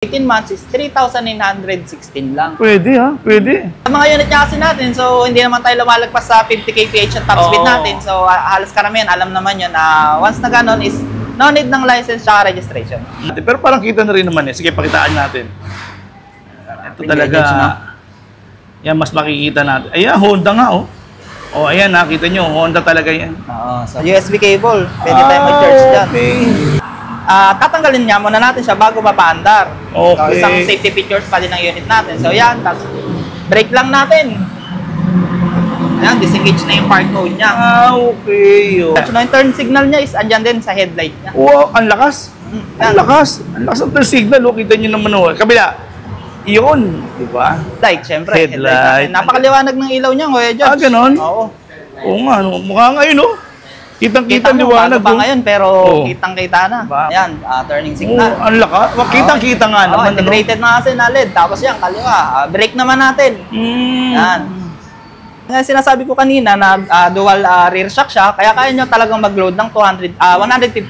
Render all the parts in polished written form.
18 months is 3,916 lang. Pwede ha, pwede. Sa mga unit niya kasi natin, so hindi naman tayo lumalagpas sa 50 kph ang top speed natin. So halos karamihan, alam naman yun na once na ganon is no need ng license at registration. Pero parang kita na rin naman eh. Sige, pakitaan natin. Ito talaga, yan mas makikita natin. Ayan, Honda nga oh. Oh, ayan, nakita nyo, Honda talaga yan. Oo, so USB cable, pwede tayo mag-charge dyan. Tatanggalin nga muna natin siya bago mapaandar. Okay. So, isang safety features pa din ng unit natin. So yan, tapos brake lang natin. Ayan, disengage na yung park mode niya. Okay. Oh. So, yung turn signal niya is andyan din sa headlight niya. Wow, ang lakas. Ang lakas. Ang lakas ng turn signal. Oh. Kita nyo naman oh. Kabila. Iyon. Diba? Light, syempre. Headlight. Napakaliwanag ng ilaw niya, Kuya George. Ganon? Oo. Oo nga. No. Mukha ngayon oh. Kitang-kita liwanag. Pa ngayon, pero kitang-kita na. Ayan, turning signal. Ang lakas. Kitang-kita nga naman. Integrated na kasi na LED. Tapos yan, kaliwa. Brake naman natin. Yan. Sinasabi ko kanina na dual rear shock siya, kaya kaya nyo talagang mag-load ng 150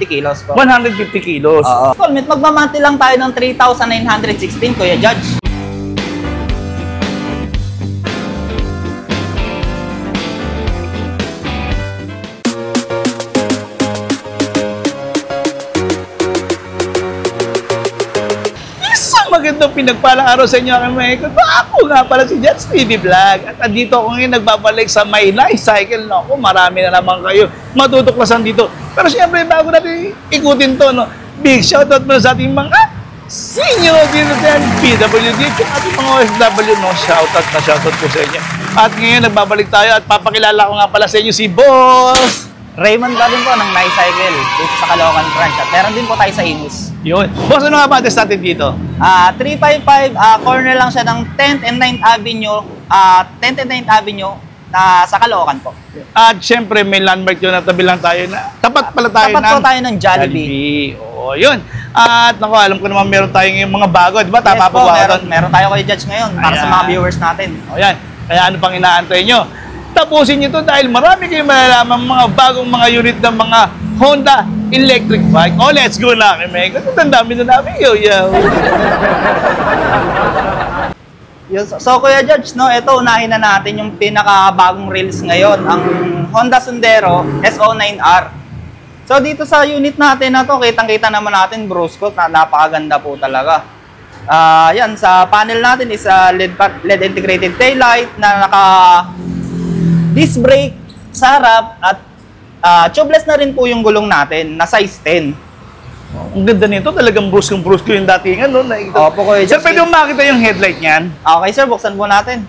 kilos po. 150 kilos. Magmamanti lang tayo ng 3,916, Kuya Judge. Magandang pinagpalang araw sa inyo aking mga ikot. Ako nga pala si Jets TV Vlog. At andito ako ngayon nagbabalik sa My Nice Cycle. Naku, marami na naman kayo matutuklasan dito. Pero siyempre, bago natin ikutin to, no, big shoutout muna sa ating mga senior dito sa PWD at ating mga OFW. No, shoutout po sa inyo. At ngayon, nagbabalik tayo at papakilala ko nga pala sa inyo si Boss Raymond Gavin po ng Nice Cycle dito sa Caloocan branch. At meron din po tayo sa Imus. Yun. Boss, ano nga ba address natin dito? 355, corner lang siya ng 10th and 9th Avenue, 10th and 9th Avenue sa Caloocan po. At syempre, may landmark yun, natabi lang tayo na, tapat pala tayo tapat po tayo ng Jollibee. Oo, yun. At naku, alam ko naman meron tayong mga bago, di ba? Tama yes po, ba? meron tayo kay Judge ngayon para sa mga viewers natin. O yan, kaya ano pang inaantay nyo? Tapusin nyo to dahil marami kayong malalaman mga bagong mga unit ng mga Honda electric bike. Oh, let's go na, Kimay. Ang dami na namin. Yo. So, Kuya Judge, no, ito, unahin na natin yung pinakabagong release ngayon, ang Honda Sundero SO9R. So, dito sa unit natin na to, kitang-kita naman natin, brusco, napakaganda po talaga. Yan, sa panel natin is LED integrated taillight na naka-disc brake sa harap at tubeless na rin po yung gulong natin na size 10. Ang ganda nito, talagang brusco yung datingan, no? Opo, Kuya Judge. Sir, pwede mo makita yung headlight niyan? Okay, sir, buksan po natin.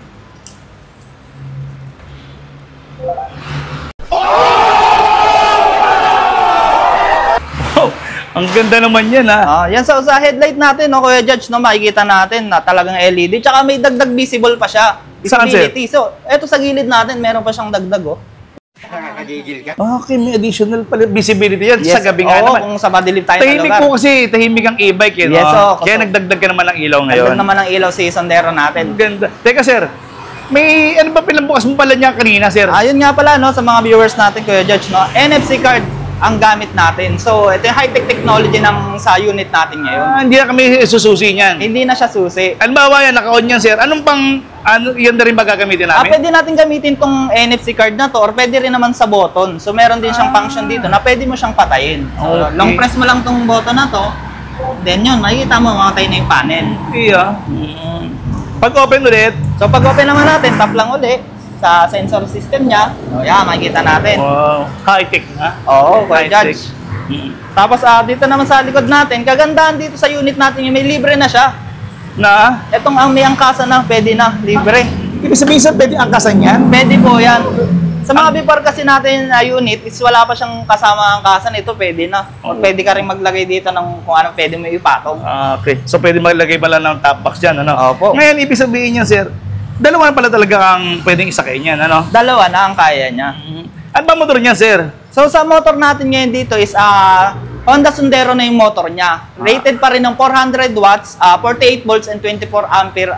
Ang ganda naman yan, ha? Yan sa headlight natin, no, Kuya Judge, no, makikita natin na talagang LED. Tsaka may dagdag visible pa siya. Visibility. So, eto sa gilid natin, meron pa siyang dagdag, oh. Nakakagigil ka. Okay, may additional pala visibility yan. Yes, sa gabi nga naman. Kung sa madilim tayo tahimik na lugar. po kasi, tahimik ang e-bike, eh, no? Yes, kaya nagdagdag ka naman ng ilaw ngayon. Nagdagdag naman ng ilaw si Sundero natin. Ang ganda. Teka, sir, may ano ba pinambukas mo pala niya kanina, sir? Ayun nga pala, no, sa mga viewers natin, Kuya Judge, no, NFC card ang gamit natin. So, ito yung high-tech technology sa unit natin ngayon. Hindi na kami sususi niyan. Hindi na siya susi. Halimbawa yan, naka-on yan, sir. Anong pang, yan na rin ba gagamitin namin? Pwede natin gamitin tong NFC card na to or pwede rin naman sa button. So, meron din siyang function dito na pwede mo siyang patayin. So, Okay. long press mo lang tong button na to, then yun, makikita mo, mamatay na yung panel. Iya. Pag open ulit, So, pag open naman natin, tap lang ulit sa sensor system niya. So, yan, makikita natin. wow, high-tech na. Oo, Kuya High-tech. Judge. Tapos, dito naman sa likod natin, kagandahan dito sa unit natin, yung may libre na siya. Na? Etong may angkasan na, pwede na, libre. Ibig sabihin, sir, pwede angkasan yan? Pwede po yan. Sa mga before kasi natin na unit, is wala pa siyang kasama angkasan, ito pwede na. O pwede ka rin maglagay dito ng kung ano pwede mo ipatong. Okay. So, pwede maglagay pala ng top box dyan, ano? Opo. Ngayon, ibig sabihin niya, sir, dalawa na pala talaga ang pwedeng isakay niyan, ano? Dalawa na ang kaya niya. Ano ba motor niya, sir? So sa motor natin ngayon dito is Honda Sundero na yung motor niya. Rated pa rin ng 400 watts, 48 volts and 24 ampere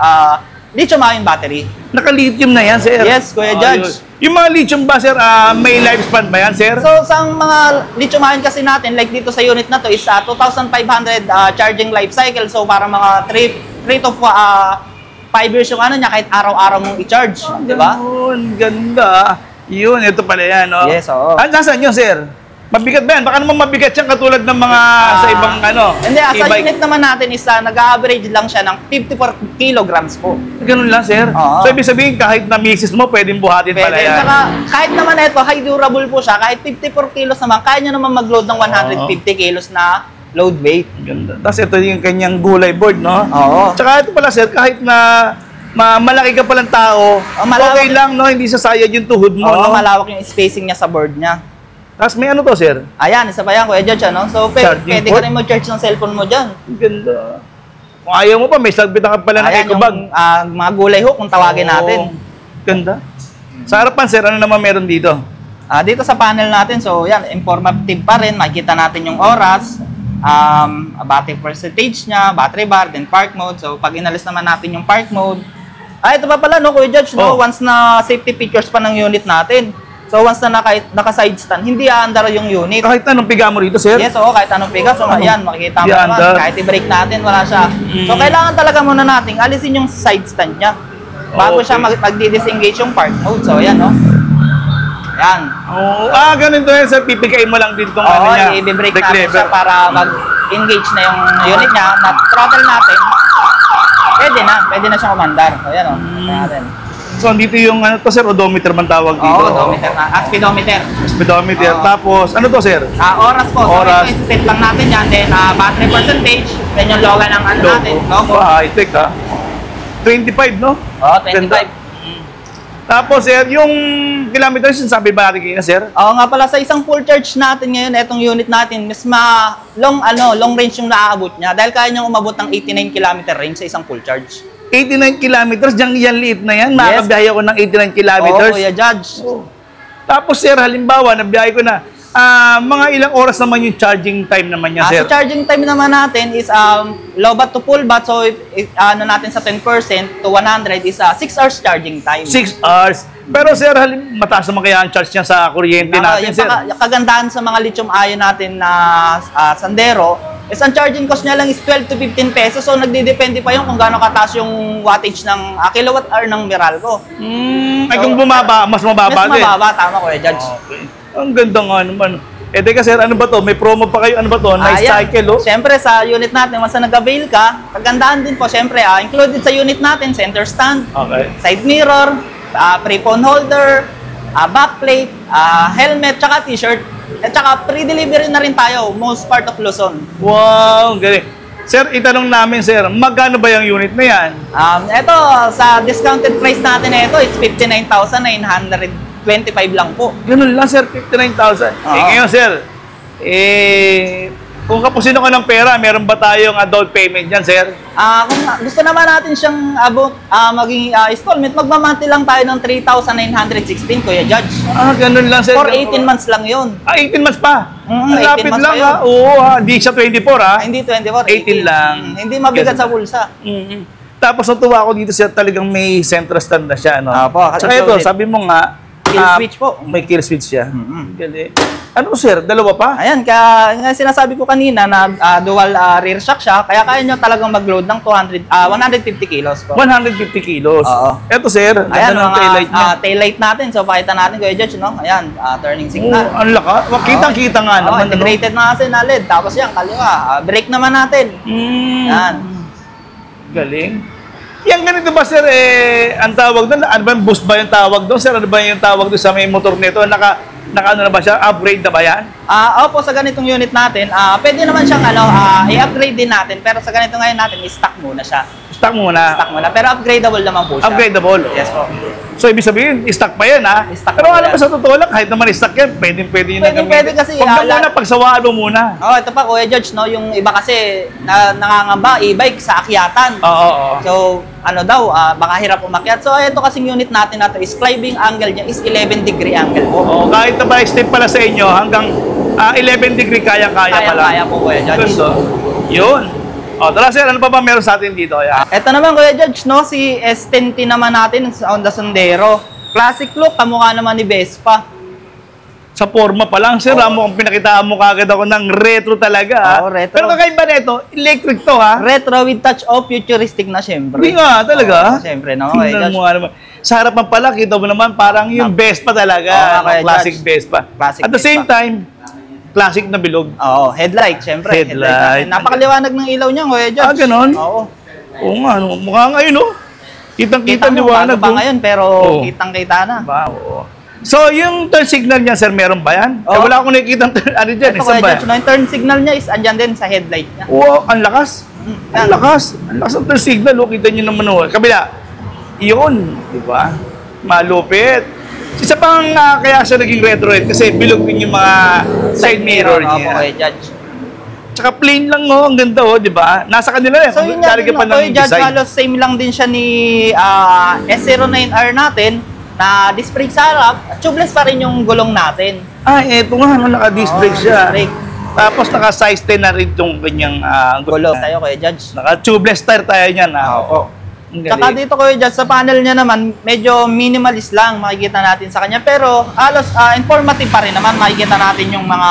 lithium-ion battery. Naka-lithium na yan, sir. Yes, Kuya Judge. Yung mga lithium ba, sir, may lifespan ba yan, sir? So, sa mga lithium-ion kasi natin, like dito sa unit na to, is 2,500 charging life cycle. So, para mga 3 to 5 years yung ano niya, kahit araw-araw mong i-charge. Di ba? Ganun, ganda. Yun, ito pala yan, no? Yes, oo. Nasaan yun, sir? Mabigat ba yan? Baka naman mabigat yan katulad ng mga sa ibang ano. Hindi, sa e-bike. unit naman natin is nag-average lang siya ng 54 kilograms po. Ganun lang, sir. Oo. So, ibig sabihin, kahit na misis mo, pwedeng buhatin pala yan. Saka, kahit naman ito, high durable po siya, kahit 54 kilos naman, kaya nyo naman mag-load ng 150 kilos na load weight. Ganda. Tapos ito yung kanyang gulay board, no? Oo. Tsaka ito pala, sir, kahit na malaki ka palang tao, malawak. okay lang, no? Hindi sasayad yung tuhod mo, Oo, no? malawak yung spacing niya sa board niya. Tapos may ano to, sir? Ayan, isa pa yan, Kuya Judge, ano? So, Charging pwede port? ka rin mag-charge ng cellphone mo dyan. Ganda. Kung ayaw mo pa, may sagbita ka pala ng Ayan, eco bag. yung mga gulay hook, kung tawagin natin. Ganda. Sa harapan, sir, ano naman meron dito? Dito sa panel natin, so yan, informative pa rin. Makikita natin yung oras, battery percentage niya, battery bar, then park mode. So, pag inalis naman natin yung park mode, ito pa pala, no, Kuya Judge, no, once na safety features pa ng unit natin. So, once na naka-side stand, hindi aandar yung unit. Kahit anong piga mo rito, sir? Yes, oo, kahit anong piga. So, yan, makikita mo naman. Aandar. Kahit i-brake natin, wala siya. So, kailangan talaga muna natin alisin yung side stand niya bago siya mag-disengage yung park mode. So, yan, no. Yan. Oh, ganun to yan, sir. Pipigain mo lang din itong ano Oo, niya. i-brake brake natin lever. siya para mag-engage na yung unit niya. Na-throttle natin. Pwede na siyang umandar. So, yan, o. Natin. So, andito yung, ano to, sir, odometer man tawag dito. Oo, odometer na. Speedometer. Speedometer. Oo. Tapos, ano to, sir? Oras po. So, Oras. ito, set lang natin yan. Then, battery percentage. Then, yung logo ng ano natin. Logo. High-tech, ha? 25, no? Oo, 25. Ganda. Tapos, sir, yung kilometers, sabi ba natin kaya, sir? Oo nga pala, sa isang full charge natin ngayon, itong unit natin, mas long range yung naaabot niya. Dahil kaya niyang umabot ng 89 km range sa isang full charge. 89 kilometers, yan liit na yan. Yes. Nakakabiyahe ako ng 89 kilometers. Oo, Kuya Judge. Tapos, sir, halimbawa, nabiyahe ko na, mga ilang oras naman yung charging time naman niya, sir? Sa charging time naman natin is low bat to full bat. So, ano natin sa 10% to 100 is 6 hours charging time. 6 hours. Pero, sir, mataas naman kaya ang charge niya sa kuryente natin, Yung sir? kagandahan sa mga lithium-ion natin na Sandero is ang charging cost niya lang is 12 to 15 pesos. So, nagdidepende pa yun kung gaano kataas yung wattage ng kilowatt hour ng Meralco. Ay, kung bumaba, mas mababa Mas din. mababa, tama, Kuya Judge. Okay. Ang ganda nga naman. Teka, sir, ano ba to? May promo pa kayo? Ano ba to? Nice Ayan. cycle, oh. Siyempre, sa unit natin, once na nag-avail ka, kagandahan din po, siyempre, included sa unit natin, center stand, Okay. side mirror, pre-phone holder, backplate, helmet, tsaka t-shirt. At tsaka pre-delivery na rin tayo, most part of Luzon. Wow, galing. Sir, itanong namin, sir, magkano ba yung unit na yan? Ito, sa discounted price natin na ito, it's 59,925 lang po. Ganun lang, sir, 59,000. Oo. Ngayon, sir, kung kapusino ka ng pera, meron ba tayong down payment dyan, sir? Kung gusto naman natin siyang maging installment, magmamonthly lang tayo ng 3,916, Kuya Judge. Ganun lang, sir. For 18 months lang yun. 18 months pa? Ang 18 lapit months lang, pa yun. ha? Oo, ha? Hindi siya 24, ha? Hindi 24, 18 lang. Hindi mabigat Ganda. sa bulsa. Tapos natuwa ako dito siya talagang may center stand na siya, no? Apo, Tsaka ito, ulit. sabi mo nga, Kill switch po. May kill switch siya. Galing. Ano, sir? Dalawa pa? Ayan, kaya sinasabi ko kanina na dual rear shock siya, kaya kaya nyo talagang mag-load ng 150 kilos po. 150 kilos. Oo. Ito, sir, ang Ayan, ganda ng taillight niya. taillight natin. So, pakita natin, Kuya Judge, no? Ayan, turning signal. Ang laka. Kitang-kita nga Oo, naman. integrated na kasi na LED. Tapos yan, kaliwa. Brake naman natin. Yan. Galing. Yang ganito ba, sir, ang tawag doon, ano ba yung boost ba yung tawag doon, sir? Ano ba yung tawag doon sa may motor nito? Naka ano na ba siya? Upgrade na ba yan? Opo, sa ganitong unit natin, pwede naman siyang i-upgrade din natin. Pero sa ganito ngayon natin, i-stock muna siya. Stock muna. Stock muna. Pero upgradable naman po siya. Upgradable. Yes po. So, ibig sabihin, stock pa yan, ha? Stock Pero pa alam yan. mo, sa totoo lang, kahit naman stock yan, pwede yun na gamitin. Pwede kasi, Huwag na muna, pagsawaan mo muna. Ito pa, Kuya Judge, no? Yung iba kasi nangangamba, e-bike sa akyatan. Oo. So, baka hirap umakyat. So, ito kasing unit natin na to is climbing angle niya is 11-degree angle po. Oo, kahit na ba step pala sa inyo, hanggang 11 degree kaya-kaya pala. Kaya po, Kuya Judge. Gusto. Yun. O, tara sir, ano pa ba meron sa atin dito? Ayan. Ito naman Kuya Judge, no, si S10T naman natin sa Honda Sandero. Classic look, kamukha naman ni Vespa. Sa forma pa lang, sir, ang pinakitaan mo kagad ako ng retro talaga. Oo, retro. Pero kakaiba nito, electric to, ha? Retro with touch of futuristic na syempre. Hindi nga, talaga. Syempre naman Kuya Tingnan Judge. mo nga naman. Sa harapan pala, kita mo naman, parang yung Vespa talaga. Oo, Kuya Classic Judge. Vespa. Classic At the same Vespa. time, classic na bilog. Oo, headlight, syempre. Headlight. Napakaliwanag ng ilaw niya, Kuya Judge. Ah, ganon? Oo. Oo nga, no? Mukha ngayon, no? Kitang-kita Kita mo, liwanag. bago pa no? ngayon, pero Oo. kitang-kita na. Wow. So, yung turn signal niya, sir, meron ba yan? Eh, Oo. wala akong nakikita ano dyan, Ito, isang Kuya ba Judge, yan? no, yung turn signal niya is andyan din sa headlight niya. Oo, ang lakas. Yan. Ang lakas. Ang lakas ng turn signal, oh. Kita nyo naman, oh. Kabila. Yun, di ba? Malupit. Isa pang kaya siya naging retro rin kasi bilog din yung mga side mirror Opo, niya. Kuya Judge. Tsaka plain lang, oh. Ang ganda, oh, di ba? Nasa kanila yan. So yun nga Lalagyan din, pa no, Kuya ng Judge, design. halos same lang din siya ni S09R natin na disc brake sa harap, tubeless pa rin yung gulong natin. Ah, eto nga, no, naka-disc Oo, brake siya. disc brake. Tapos naka-size 10 na rin itong kanyang Gulong tayo, Kuya Judge. Naka-tubeless tire tayo niyan. Oo. Ang Tsaka galing. dito, Kuya Judge, sa panel niya naman, medyo minimalist lang makikita natin sa kanya. Pero halos informative pa rin naman. Makikita natin yung mga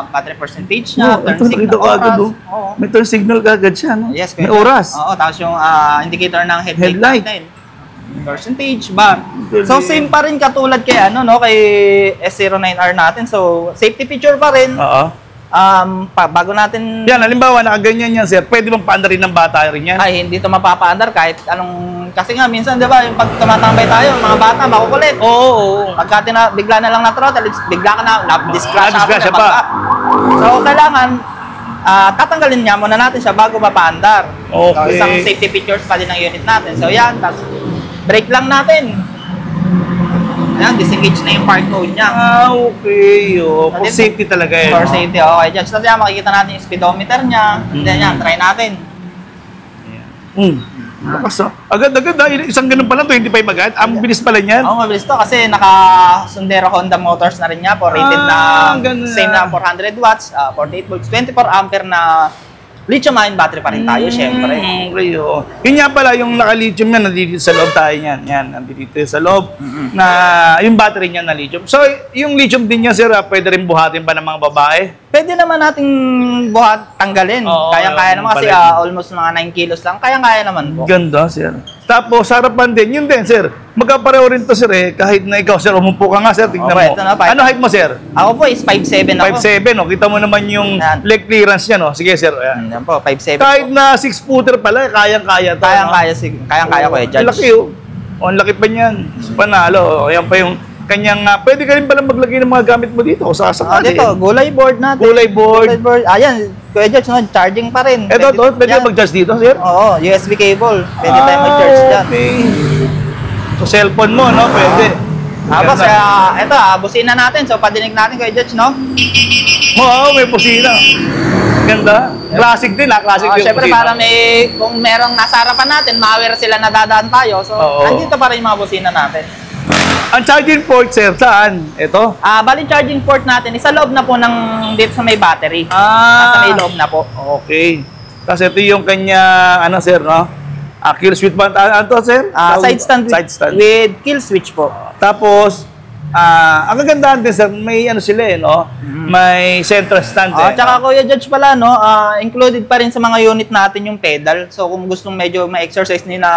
battery percentage niya, Oh, turn ito signal, nakita ko agad, oras. oh. Oo. May turn signal kagad siya, no? Yes, May Kuya Judge. oras. Oo, tapos yung indicator ng headlight Headlight. natin. Percentage bar. Galing. So same pa rin katulad kay kay S09R natin. So safety feature pa rin. Oo. Bago natin Yan, halimbawa, nakaganyan yan, sir. Pwede bang paanda rin ng bata rin yan? ay hindi to mapapaandar kahit anong kasi nga minsan 'di ba yung pag tumatambay tayo mga bata makukulit. Oo. Pagka bigla na lang na throttle, bigla ka na discrash discrash pa. So kailangan tatanggalin niya muna natin siya bago mapaandar. So, Okay. isang safety features pa din ng unit natin. So yan, tapos brake lang natin. Ayan, disengage na yung park mode niya. Ah, okay. Oh, for Dito- safety talaga yan. For safety, okay. Dyan, so yan, makikita natin yung speedometer niya. Then yan, try natin. Lakas, oh. Agad-agad, isang ganun pa lang, 25 agad. Ang bilis pala niyan. Oo, mabilis to kasi naka-Sundero Honda Motors na rin niya po. Rated ganun same na. na 400 watts, 48 volts, 24 ampere na lithium-ion battery pa rin tayo, syempre. Okay, oh. Yun nga pala, yung naka-lithium yan, nandito sa loob tayo yan. Yan, nandito sa loob. Na yung battery niya na lithium. So, yung lithium din niya, sir, pwede rin buhatin pa ng mga babae. Pwede naman nating buhat tanggalin. Oo, Kaya-kaya yung naman kasi pala. almost mga 9 kilos lang. Kaya-kaya naman po. Ganda, sir. Tapos, harapan din. Yun din, sir. Magkapareho rin to, sir, eh. Kahit na ikaw, sir, umupo ka nga, sir. Tignan Okay, mo. ito na, Ano height mo, sir? Ako po is 5'7 ako. 5'7", oh. Kita mo naman yung Yan. leg clearance niya, no? Sige, sir. Ayan. Yan po, 5'7 Kahit po. na 6-footer pala, kayang-kaya to. Kayang-kaya ko eh, Ang Judge. laki, oh. Oh, ang laki pa niyan. Panalo. Oh. Ayan pa yung kanyang, pwede ka rin pala maglagay ng mga gamit mo dito. O sakasakali. Dito, gulay board natin. Gulay board. Ayan, Kuya Judge, no, charging pa rin. Ito, to, pwede yan. mag-charge dito, sir? Oo, USB cable. Pwede tayo mag-charge dyan. Okay. So, cellphone mo, no? Pwede. Tapos, Ganda. ito, busina natin. So, padinig natin, Kuya Judge, no? Oo, may pusina. Ganda. Classic din, Classic din. Siyempre, pusina. para kung merong nasa harapan natin, ma-aware sila na dadaan tayo. So, Oo. andito pa rin yung mga busina natin. Ang charging port, sir, saan? Ito? Bali charging port natin, isa loob na po ng dito sa may battery. Ah. Nasa may loob na po. Okay. Kasi ito yung kanya, ano, sir, no? Kill switch ba? Ano to, sir? Side stand, Side stand. with kill switch po. Tapos, ang kagandahan din, sir, may ano sila, eh, no? May central stand, eh. Tsaka Kuya Judge pala, no, included pa rin sa mga unit natin yung pedal. So kung gustong medyo ma-exercise nila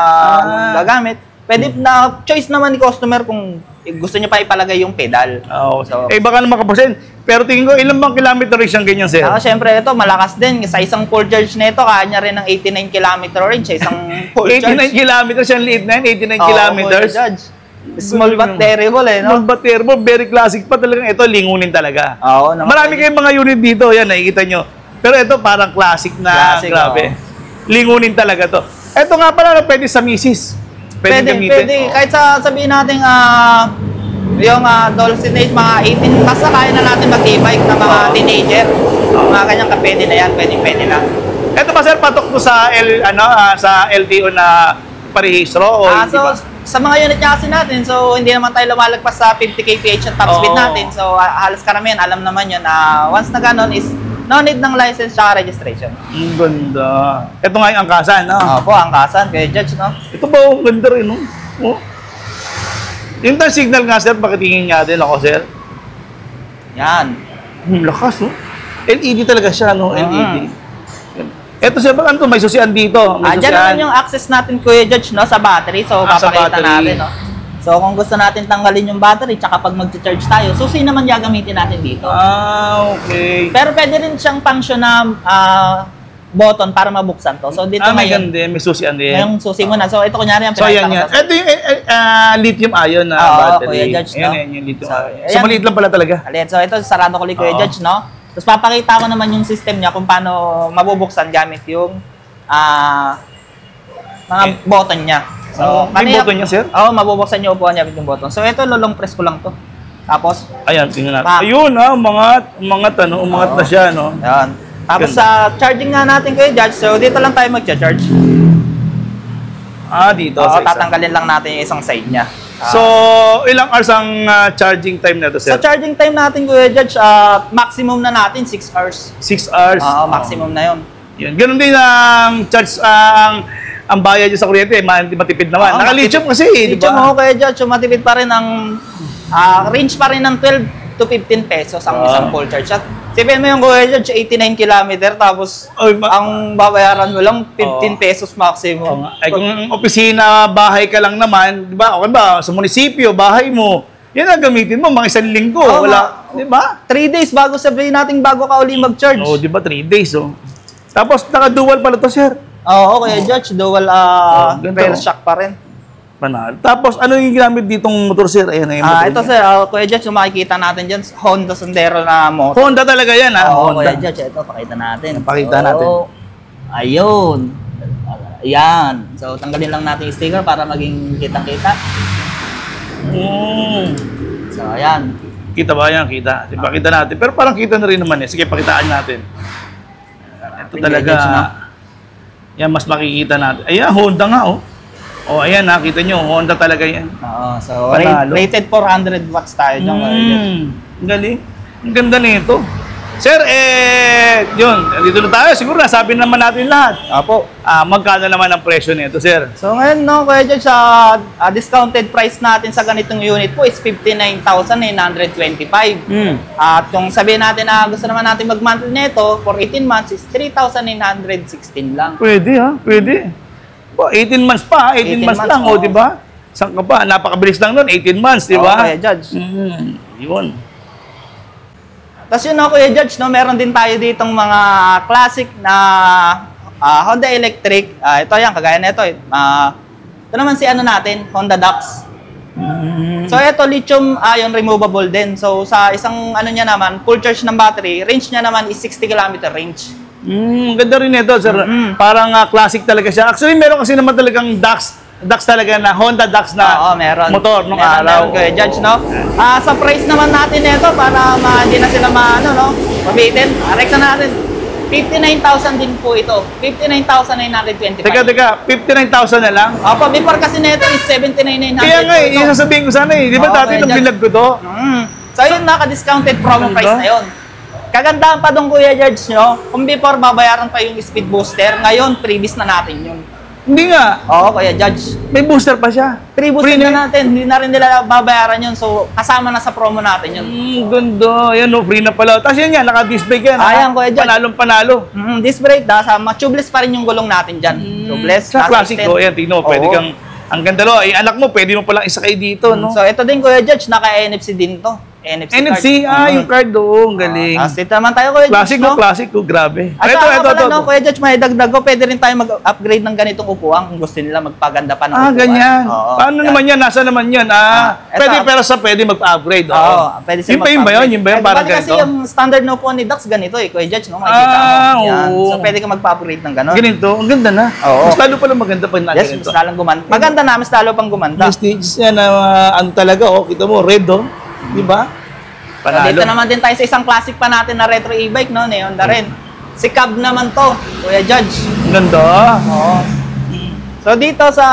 gagamit, pwede na choice naman ni customer kung gusto niya pa ipalagay yung pedal. Oo. So- Baka naman kapasin. Pero tingin ko, ilang bang kilometer range ang ganyan, sir? Syempre ito, malakas din. Sa isang full charge nito, kaya niya rin ng 89 km range sa isang full 89 charge. kilometers, yung lead na yun, 89 Oo, kilometers. Kuya Judge. Small but terrible eh, no? Small but terrible, very classic pa talagang ito, lingunin talaga. Oo, naman. Marami kayong mga unit dito, yan, nakikita nyo. Pero ito parang classic na, Classic, grabe. Lingunin talaga to. Ito nga pala, pwede sa misis. Pwede, gamitin. pwede. Kahit sabihin natin, yung Dulcinate, mga 18, basta kaya na natin mag-e-bike na mga teenager. Mga kanyang kapwede na yan, pwede na. Ito ba, sir, patok to sa, sa LTO na parehistro? O hindi So, ba? sa mga unit niya kasi natin, so hindi naman tayo lumalagpas sa 50 kph at top speed Oo. natin. So, halos karamihan, alam naman yun. Once na ganon is No need ng license tsaka registration. Ang ganda. Ito nga yung angkasan, no? Opo, angkasan, Kuya Judge, no? Ito ba, ang ganda rin, no? Oh. Yung turn signal nga, sir, pakitingin nga din ako, sir. Yan. Lakas, no? LED talaga siya, no? Ah. LED. Ito, sir, baka ito, may susian dito. May Diyan naman yung access natin, Kuya Judge, no, sa battery. So, Sa papakita battery. natin, no? So, kung gusto natin tanggalin yung battery, tsaka pag mag-charge tayo, susi naman gagamitin natin dito. Okay. Pero pwede rin siyang function na button para mabuksan to. So, dito May ngayon, ganda, may susian din. ngayong susi mo na. So, ito kunyari ang So, ayan yan. pinakita ko Ito yung lithium ion na Oo, battery. Kuya Judge, no? Ayan, yung lithium So, ion. So, ayan. maliit lang pala talaga. Alin. So, ito, sarado ko ulit, Kuya Oo. Judge, no? Tapos, papakita ko naman yung system niya kung paano mabubuksan gamit yung mga button niya. So, May kanina- button niya, sir? Oo, mabubuksan yung upuan niya with yung button. So, ito, lulong press ko lang to. Tapos, Ayan, tingnan natin. Pa. Ayun, umangat na siya, no? yan. Tapos, Ganda. sa charging nga natin, Kuya Judge, so, dito lang tayo mag-charge. Dito. Oo, sa isa. tatanggalin lang natin yung isang side niya. So, ilang hours ang charging time na to, sir? Sa charging time natin, Kuya Judge, maximum na natin 6 hours. 6 hours. Oo, maximum na yun. Yun. Ganun din ang charge, ang bayad niya sa kuryente, matipid naman. Oo, Naka-lithium kasi, di Lithium, ba? oo, Kuya Judge, so matipid pa rin ang range pa rin ng 12 to 15 pesos ang isang full charge. At sipin mo yung Kuya Judge, 89 kilometer, tapos Oy, ang babayaran mo lang 15 Oo. pesos maximum. Ay, kung opisina, bahay ka lang naman, di ba? Okay ba? Sa munisipyo, bahay mo, yan ang gamitin mo, mga isang linggo. Oo, Wala, di ba? 3 days bago sabihin natin bago ka uli mag-charge. Oo, di ba? 3 days, oh. Tapos, naka-dual pala to, sir. Oo, Kuya Judge, dual ganda, rear oh. shock pa rin. Panalo. Tapos, ano yung ginamit ditong motor, sir? Ayan na yung motor Ito niya. sir, Kuya Judge, yung makikita natin dyan, Honda Sandero na motor. Honda talaga yan, ha? Oo, Honda. Kuya Judge, ito, pakita natin. Pakita natin. Ayun. Ayan. So, tanggalin lang natin yung sticker para maging kitang-kita. So, ayan. Kita ba yan? Kita. Pakita natin. Pero parang kita na rin naman eh. Sige, pakitaan natin. Ito talaga. Judge, no? Yan, mas makikita natin. Ayan, Honda nga, oh. Oh, ayan, nakita nyo. Honda talaga yan. Oo, so, Panalo. rated 400 watts tayo dyan, Kuya Judge. Ang galing. Ang ganda nito. Sir, yun. Dito na tayo. Siguro nasabi naman natin lahat. Opo. Magkano naman ang presyo nito, sir? So, ngayon, no, Kuya Judge, discounted price natin sa ganitong unit po is 59,925. At kung sabihin natin na gusto naman natin mag-monthly nito for 18 months is 3,916 lang. Pwede, ha? Pwede. 18 months pa, 18 months lang, oo. di ba? Saan ka pa? Napakabilis lang nun, 18 months, di Oo, ba? Kuya Judge. Yun. Tapos yun ako, Kuya Judge, no, meron din tayo ditong mga classic na Honda Electric. Ito yan, kagaya na ito. Ito naman si ano natin, Honda Dux. So ito, lithium ion removable din. So sa isang ano niya naman, full charge ng battery, range niya naman is 60 km range. Ganda rin ito, sir. Parang classic talaga siya. Actually, meron kasi naman talagang Dux talaga na, Honda Dux na Oo, meron. motor nung Meron, araw. Kuya Judge, no? Sa price naman natin nito, para hindi na sila mabitin, rekta natin. 59,000 din po ito. 59,925. Teka, 59,000 na lang? Opo, before kasi nito is 79,900. Kaya nga, yung sasabihin ko sana eh. Di ba Oo, dati Kuya nung Judge. bilag ko to? So yun, naka-discounted promo Ano price ba? na yun. Kagandahan pa doon, Kuya George, nyo, kung before babayaran pa yung speed booster, ngayon, freebies na natin yun. Hindi nga. Oo, Kuya Judge. May booster pa siya. Free booster na natin, hindi na rin nila babayaran yun. So, kasama na sa promo natin yun. Ganda. Ayan, no, free na pala. Tapos yan nga, naka-display yan. Ayan, Kuya Judge. Panalong-panalo. Disc brake, sama tubeless pa rin yung gulong natin dyan. Tubeless. Sa nasa classic extend. ko, ayan, tignan mo, pwede Oo. kang, ang ganda lo, ay anak mo, pwede mo palang isakay dito, no? So, ito din, Kuya Judge, naka-NFC din to. NFC card. yung card doon, galing. Tapos dito naman tayo, Kuya Classic Judge, no? classic ko, grabe. At saka pala, no, Kuya Judge, may dagdag ko, pwede rin tayo mag-upgrade ng ganitong upuan kung gusto nila magpaganda pa ng upuan. Ganyan. Oo. Paano naman yan? Nasa naman yan? Eto. Pwede, pero sa pwede mag-upgrade. Oo, pwede Yun siya ba yun ba yun? Yun ba yun? Bali Parang kasi ganito? yung standard na upuan ni Dax, ganito eh, Kuya Judge, no? Makikita mo. Yan. oo. So, pwede ka magpa-upgrade ng gano'n. Ganito, ang ganda na. Oo. Mas lalo pala maganda pag Yes, ganito. mas lalong gumanda. Maganda na, mas lalo pang gumanda. Yung stage yan na ano talaga, kita mo, red, di ba? So, dito naman din tayo sa isang classic pa natin na retro e-bike, no? Neon na rin. Si Cab naman to, Kuya Judge. Ang ganda. Oo. So dito sa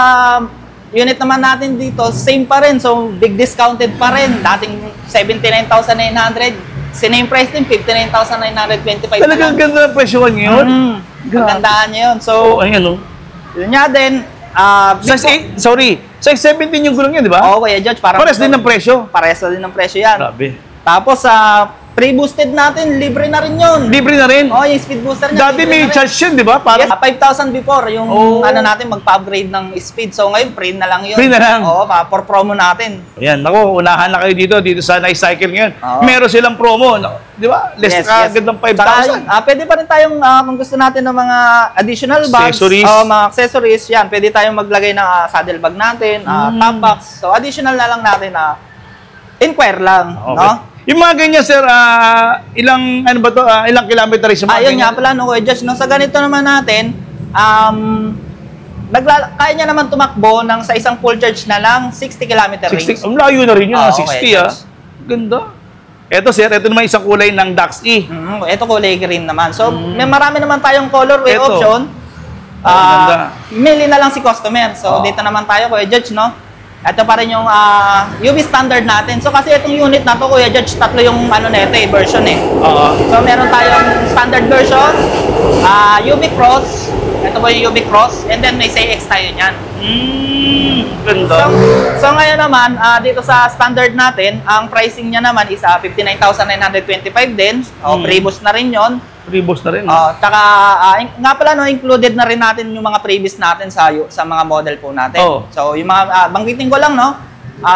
unit naman natin dito, same pa rin. So big discounted pa rin. Dating 79,900. Same price din, 59,925 Talagang ganda ng presyo ngayon. Magandaan niya yun. So, So, ayan o. yun nga din. Size 8, sorry. Size 17 yung gulong yan, di ba? Oo, Kuya Judge. Pares din ng presyo. Pares din ng presyo yan. Grabe. Tapos, pre-boosted natin, libre na rin yun. Libre na rin. Oo, yung speed booster niya. Dati libre may na rin. charge yun, di ba? Para Yes, 5,000 before yung Oh. natin magpa-upgrade ng speed. So ngayon free na lang 'yun. Free na lang. Oo, for promo natin. Ayan, nako, unahan na kayo dito sa Nice Cycle ngayon. Oo. Meron silang promo, no? Di ba? Less agad ng 5,000. Saka, pwede pa rin tayong kung gusto natin ng mga additional bags, Accessories. mga accessories, yan. Pwede tayong maglagay ng saddle bag natin, top box. So additional na lang natin inquire lang, Okay. no? Yung mga ganyan, sir, ilang, ano ba to, ilang kilometer yung mga Ayun nga pala, no, Kuya Josh, no, sa ganito naman natin, kaya niya naman tumakbo ng sa isang full charge na lang, 60 km range. 60, ang layo na rin yun, Oo, 60 okay, Ganda. Eto, sir, ito naman isang kulay ng DAX-E. Ito kulay green naman. So, may marami naman tayong colorway Ito. option. Ganda. Mili na lang si customer. So, Oo. dito naman tayo, Kuya Judge, no? Ito pa rin yung UV standard natin. So, kasi itong unit na to, Kuya Judge, tatlo yung version eh. Oo. So, meron tayong standard version, UV Cross, ito po yung UV Cross, and then may CX tayo niyan. Ganda. So ngayon naman, dito sa standard natin, ang pricing niya naman is 59,925 din. Pre-boost na rin yon. Pre-boss na rin. Tsaka, nga pala, no, included na rin natin yung mga previous natin sa mga model po natin. Oh. So, yung mga, banggitin ko lang, no,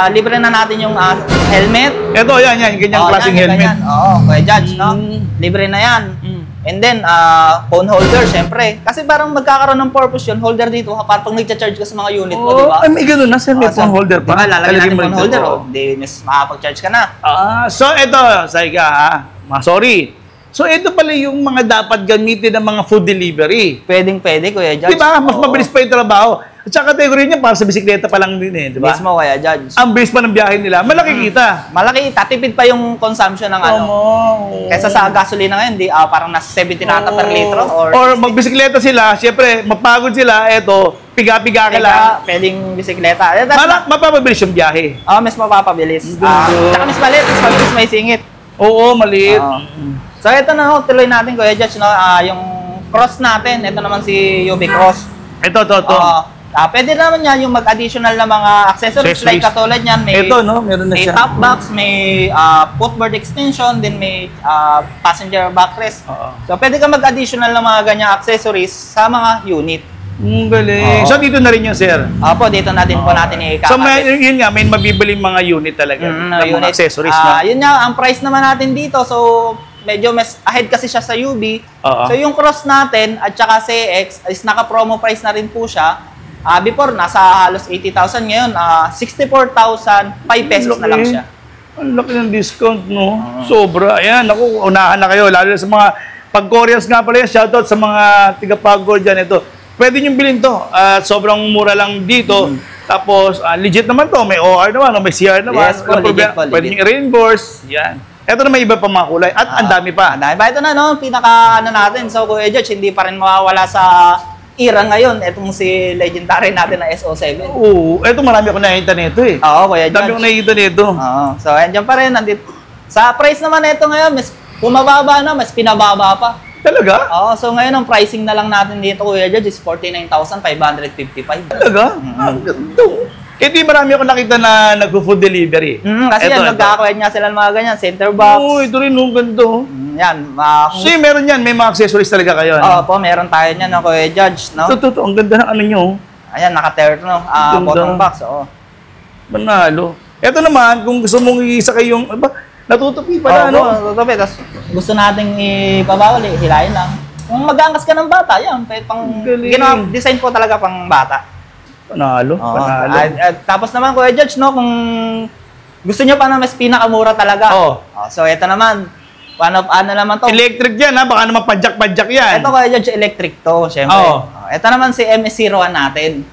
libre na natin yung helmet. Eto, yan, ganyang klaseng helmet. Ganyan. Oo, Kuya Judge, no? Libre na yan. And then, phone holder, syempre. Kasi parang magkakaroon ng purpose yun, holder dito, para pag nag-charge ka sa mga unit mo, di ba? Ay, may ganun na, sir, may phone holder pa. Diba, lalagyan natin Lalagyan mo phone ito. holder, di mas makapag-charge ka na. So, eto, Saika, sorry. So, ito pala yung mga dapat gamitin ng mga food delivery. Pwedeng-pwede, Kuya Judge. Di ba? Mas Oo. mabilis pa yung trabaho. At saka category niya, para sa bisikleta pa lang din eh, di ba? Mismo, Kuya Judge. Ang bilis pa ng biyahe nila, malaki kita. Malaki, tatipid pa yung consumption ng Kaysa sa gasolina ngayon, parang nasa 70 na ata per litro. Or magbisikleta sila, siyempre, mapagod sila, eto, piga-piga ka lang. Pwedeng bisikleta. Mapapabilis yung biyahe. Mas mapapabilis. Ganda. Tsaka mas maliit, may singit. Oo, maliit. So, ito na, tuloy natin, Kuya Judge, no? Yung cross natin, ito naman si UV Cross. Ito. Pwede naman yan yung mag-additional na mga accessories like katulad yan. May, ito, no? Meron na may siya. top box, may footboard extension, then may passenger backrest. So, pwede ka mag-additional ng mga ganyang accessories sa mga unit. Galing. So, dito na rin yung sir. Opo, dito natin po natin So, ikakabit. yun nga, may mabibiling mga unit talaga. ng mga Unit. accessories na. Yun nga, ang price naman natin dito, so medyo mas ahead kasi siya sa UV. Oo. So yung cross natin at saka CX is naka-promo price na rin po siya. Before, nasa halos 80,000 ngayon, 64,005 pesos na lang siya. Ang laki ng discount, no? Sobra. Ayan, ako, unahan na kayo. Lalo na sa mga pag-Koreans nga pala yan. Shoutout sa mga tiga-Pagor dyan. Ito. Pwede nyo bilhin to. Sobrang mura lang dito. Tapos, legit naman to. May OR naman, may CR naman. Yes po, legit po, Pwede nyo i-reimburse. Yan. Ito na may iba pa mga kulay. At ang dami pa. Dahil ba ito na, no? Pinaka natin. So, Kuya Judge, hindi pa rin mawawala sa era ngayon. Itong si legendary natin na SO7. Oo. Ito marami ako nakikita nito eh. Oo, Kuya Judge. Dami akong nakikita nito. Oo. So, andyan pa rin. Nandito. Sa price naman ito ngayon, mas pumababa na, mas pinababa pa. Talaga? Oo, so ngayon ang pricing na lang natin dito, Kuya Judge, is 49,555. Talaga? Ang ganda. Eh di marami ako nakita na nag-food delivery. Kasi yan, nagkakakwet nga sila ng mga ganyan, center box. Oo, ito rin ang ganda. Yan. So meron yan, may mga accessories talaga kayo. Oo po, meron tayo niyan, no, Kuya Judge, no? Ito, ang ganda ng ano nyo. Ayan, naka-tear, no? Ganda. Bottom box, oo. Manalo. Ito naman, kung gusto mong isa kayong, natutupi pala, ano? Tutupi. Tapos gusto nating ipabawal, hilahin lang. Kung mag-angkas ka ng bata, yan, ginawa, design po talaga pang bata. Panalo. Tapos naman, Kuya Judge, no, kung gusto nyo pa na mas pinakamura talaga. So, ito naman, ano naman to? Electric yan, ha? Baka naman padjak-padjak yan. Ito, Kuya Judge, electric to, syempre. Ito naman si MS01 natin.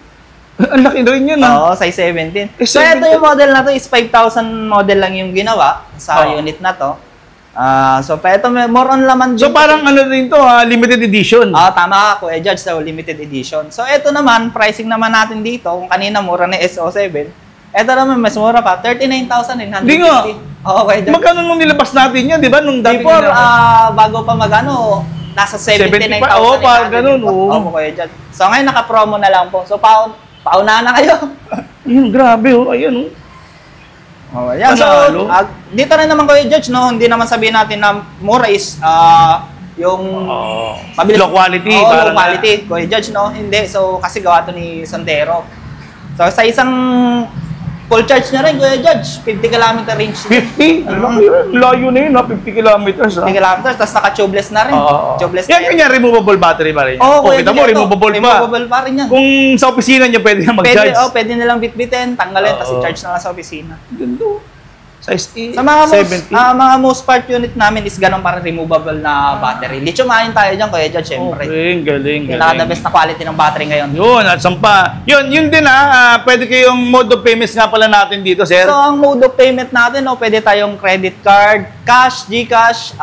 Ang laki rin yan, ha? Oo, size 17. Eh, So, ito yung model na to is 5,000 model lang yung ginawa sa unit na to. So, pa ito, more on laman din. So, parang ano rin to, limited edition. Tama ka, Kuya Judge, so limited edition. So, ito naman, pricing naman natin dito, kung kanina mura na SO7, ito naman mas mura pa, 39,950. Hindi nga. Okay, Judge. Magkano nung nilabas natin yan, di ba? Nung dating Before, bago pa magano, nasa 79,000. 75, oo, parang ganun, oo. Opo, Kuya Judge. So ngayon, naka-promo na lang po. So, paunahan na kayo. Yun, grabe, oh. Ayan, oh. Oh, yan. So, Panalo. dito rin naman Kuya Judge, no? Hindi naman sabihin natin na mura is yung mabilis. Low quality. Oo, low parang- quality. Kuya Judge, no? Hindi. So, kasi gawa to ni Sandero. So, sa isang full charge na rin, Kuya Judge, 50 km range. 50? Ano yun? Layo na yun, 50 kilometers. 50 kilometers, tapos naka-tubeless na rin. Tubeless Yan, kanya removable battery pa rin. Oo, Kuya kita mo, Judge, removable pa. Removable pa rin yan. Kung sa opisina niya, pwede na mag-charge. Pwede nilang bitbitin, tanggalin, tapos Oo. i-charge na lang sa opisina. Ganda. Size A, Sa mga 70. most part unit namin is ganun para removable na battery. Lithium-ion tayo dyan, Kuya Judge, syempre. Okay, galing. Pinaka the best na quality ng battery ngayon. Yun, at sampa. Yun din pwede kayong mode of payments nga pala natin dito, sir. So, ang mode of payment natin, pwede tayong credit card, cash, GCash,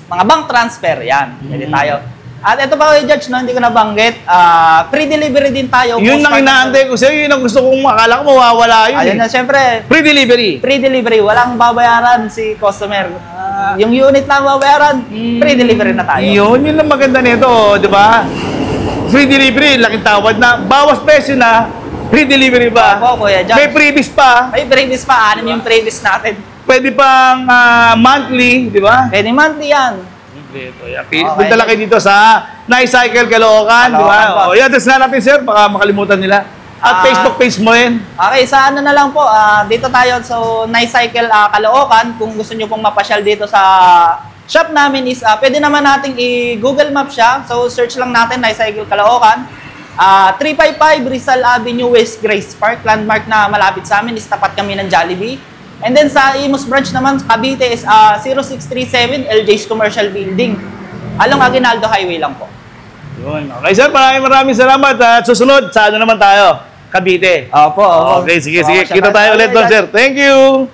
mga bank transfer, yan. Pwede tayo. At ito pa Kuya Judge, no, hindi ko nabanggit, free delivery din tayo. Yun ang inaantay ko sa'yo, yun ang gusto kong akala ko mawawala yun. Ayun na, syempre, Free delivery. free delivery, walang babayaran si customer. Yung unit lang babayaran, free delivery na tayo. Yun ang maganda nito, di ba? Free delivery, laking tawad na. Bawas presyo na, free delivery ba? Opo, Kuya Judge. May freebies pa. May previous pa, 6 yung previous natin. Pwede pang monthly, di ba? Pwede monthly yan. Ito, punta lang kayo dito sa Nice Cycle Caloocan, di ba? Caloocan po. O yan, address na natin, sir, baka makalimutan nila. At Facebook page mo rin. Okay, sa ano na lang po, dito tayo sa Nice Cycle Caloocan. Kung gusto nyo pong mapasyal dito sa shop namin is, pwede naman nating i-Google Map siya. So, search lang natin, Nice Cycle Caloocan. 355 Rizal Avenue West Grace Park. Landmark na malapit sa amin is tapat kami ng Jollibee. And then sa Imus branch naman, Cavite is 0637 LJ's Commercial Building. Along Aguinaldo Highway lang po. Yun. Okay, sir, maraming salamat. At susunod, sa ano naman tayo? Cavite. Opo. Okay, sige. Kita tayo ulit doon, sir. Thank you.